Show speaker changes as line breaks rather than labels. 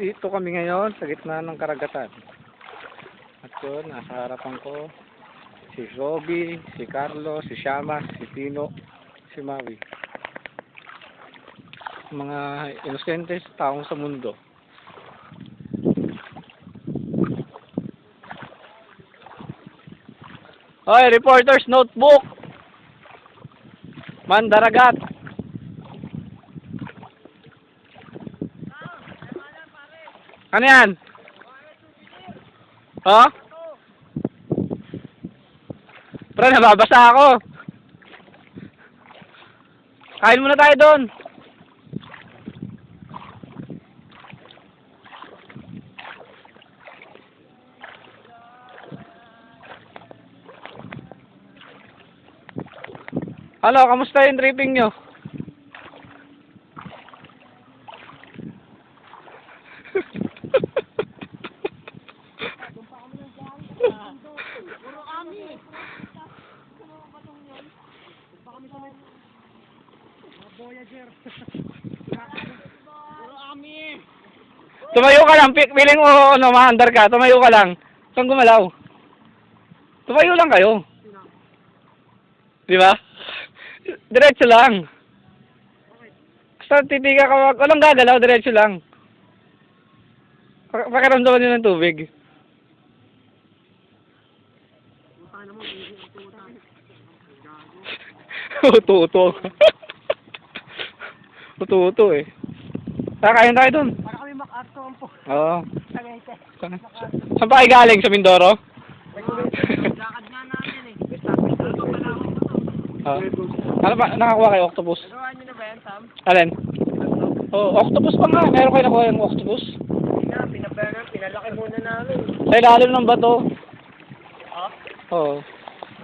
Nandito kami ngayon sa gitna ng karagatan. At yun, nasa harapan ko si Robby, si Carlo, si Shama, si Tino, si Maui. Mga inosentes taong sa mundo. Hoy, reporter's notebook! Mandaragat! Ano yan? Ha? Pre, nababasa ako. Kain muna tayo doon. Halo, kamusta yung tripping nyo? Tumayo ka lang, piling mo ano, maandar ka, tumayo ka lang. Saan gumalaw? Tumayo lang kayo. Di ba? Diretso lang. Basta titiga ka, walang gagalaw, diretso lang. Pakiramdaman nyo ng tubig. Uto-uto. Uto-uto eh. Kakain tayo dun.
Para kami MacArthur po.
Oo.
Tagayte.
Saan pa kayo galing? Sa Mindoro?
Lakad nga namin eh.
Ano pa? Nakakuha kayo octopus?
Nagawa niyo na ba yan, Sam?
Alin? Oh, octopus pa nga. Meron kayo nakuha yung octopus?
Pinalaki muna namin.
Sa ilalim ng bato.
Ha?
Oo.